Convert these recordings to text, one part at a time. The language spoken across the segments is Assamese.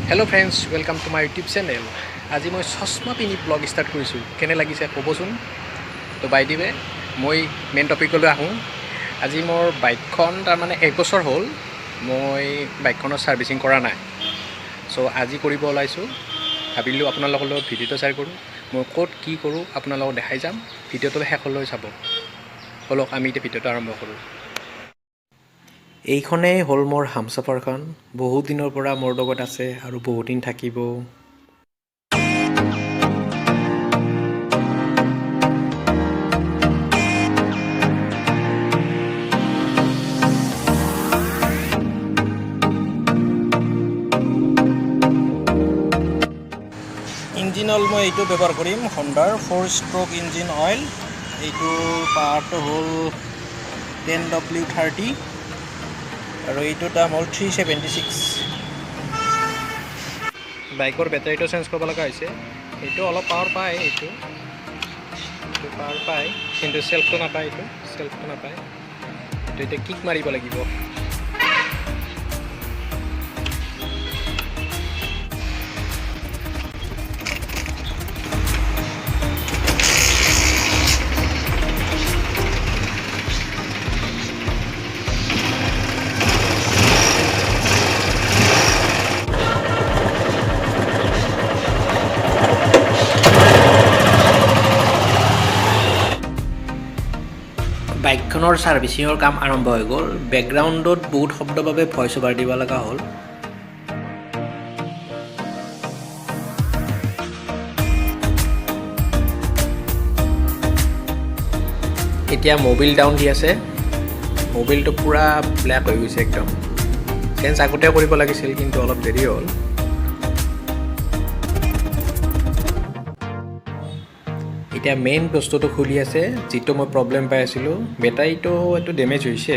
Hello' friends, welcome to my YouTube channel. আজি মই চশমা পিন্ধি ব্লগ ষ্টাৰ্ট কৰিছোঁ। কেনে লাগিছে ক'বচোন। তো বাই দি ৱে মই মেইন টপিকলৈ আহোঁ। আজি মোৰ বাইকখন তাৰমানে 1 বছৰ হ'ল মই বাইকখনৰ ছাৰ্ভিচিং কৰা নাই। চ' আজি কৰিব ওলাইছোঁ। ভাবিলোঁ আপোনালোকৰ লগত ভিডিঅ'টো শ্বেয়াৰ কৰোঁ। মই ক'ত কি কৰোঁ আপোনালোকক দেখাই যাম। ভিডিঅ'টো শেষলৈ চাব। ব'লক আমি এতিয়া ভিডিঅ'টো আৰম্ভ কৰোঁ। এইখনেই হ'ল মোৰ হামছফাৰখন। বহুত দিনৰ পৰা মোৰ লগত আছে আৰু বহুত দিন থাকিব। ইঞ্জিন অইল মই এইটো ব্যৱহাৰ কৰিম, হণ্ডাৰ 4 ষ্ট্ৰক ইঞ্জিন অইল। এইটোৰ পাৱাৰটো হ'ল 10W30 আৰু এইটোৰ দাম হ'ল 376। বাইকৰ বেটাৰীটো চেঞ্জ কৰিব লগা হৈছে। এইটো অলপ পাৱাৰ পায়, এইটো পাৱাৰ পায়, কিন্তু চেল্ফটো নাপায়। এইটো এতিয়া কিক মাৰিব লাগিব। বাইকখনৰ ছাৰ্ভিচিঙৰ কাম আৰম্ভ হৈ গ'ল। বেকগ্ৰাউণ্ডত বহুত শব্দৰ বাবে ভইচ অভাৰ দিব লগা হ'ল। এতিয়া মবিল ডাউন দি আছে। মবিলটো পূৰা ব্লেক হৈ গৈছে একদম। চেঞ্জ আগতে কৰিব লাগিছিল, কিন্তু অলপ দেৰি হ'ল। এতিয়া মেইন বস্তুটো খুলি আছে, যিটো মই প্ৰব্লেম পাই আছিলোঁ। বেটাৰীটো এইটো ডেমেজ হৈছে।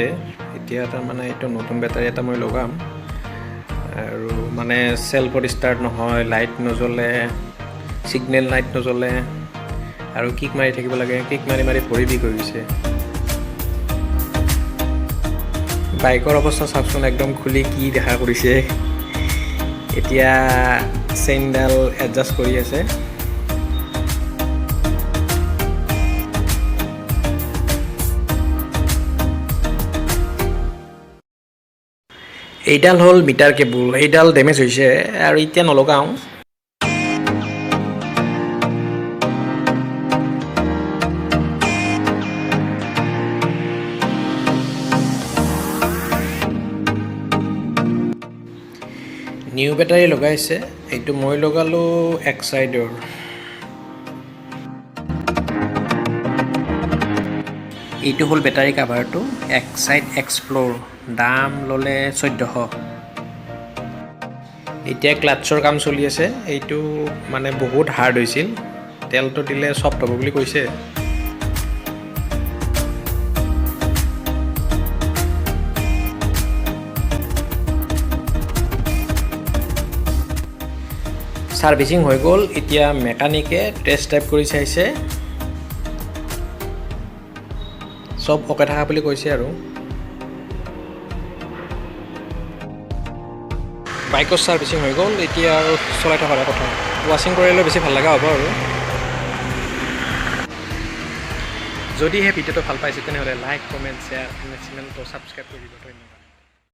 এতিয়া তাৰমানে এইটো নতুন বেটাৰী এটা মই লগাম। আৰু মানে চেল্ফত ষ্টাৰ্ট নহয়, লাইট নজ্বলে, ছিগনেল লাইট নজ্বলে আৰু কিক মাৰি থাকিব লাগে। কিক মাৰি মাৰি ভৰি বিষ হৈ গৈছে। বাইকৰ অৱস্থা চাওকচোন, একদম খুলি কি দেখা কৰিছে। এতিয়া চেইনডাল এডজাষ্ট কৰি আছে। এইডাল হ'ল মিটাৰ কেবুল। এইডাল ডেমেজ হৈছে আৰু এতিয়া নলগাওঁ। নিউ বেটাৰী লগাইছে। এইটো মই লগালোঁ এক্সাইডৰ। এইটো হ'ল বেটাৰী কাভাৰটো, এক্সাইড এক্সপ্ল'ৰ। দাম ল'লে 1400। এতিয়া ক্লাটছৰ কাম চলি আছে। এইটো মানে বহুত হাৰ্ড হৈছিল। তেলটো দিলে চফ্ট হ'ব বুলি কৈছে। ছাৰ্ভিচিং হৈ গ'ল। এতিয়া মেকানিকে টেষ্ট ড্ৰাইভ কৰি চাইছে, চব অকে থকা বুলি কৈছে। আৰু বাইকৰ ছাৰ্ভিচিং হৈ গ'ল। এতিয়া আৰু চলাই থকাৰ কথা। ৱাশ্বিং কৰিলে বেছি ভাল লগা হ'ব। আৰু যদিহে ভিডিঅ'টো ভাল পাইছে তেনেহ'লে লাইক, কমেণ্ট, শ্বেয়াৰ, চেনেলটো ছাবস্ক্ৰাইব কৰি দিব। ধন্যবাদ।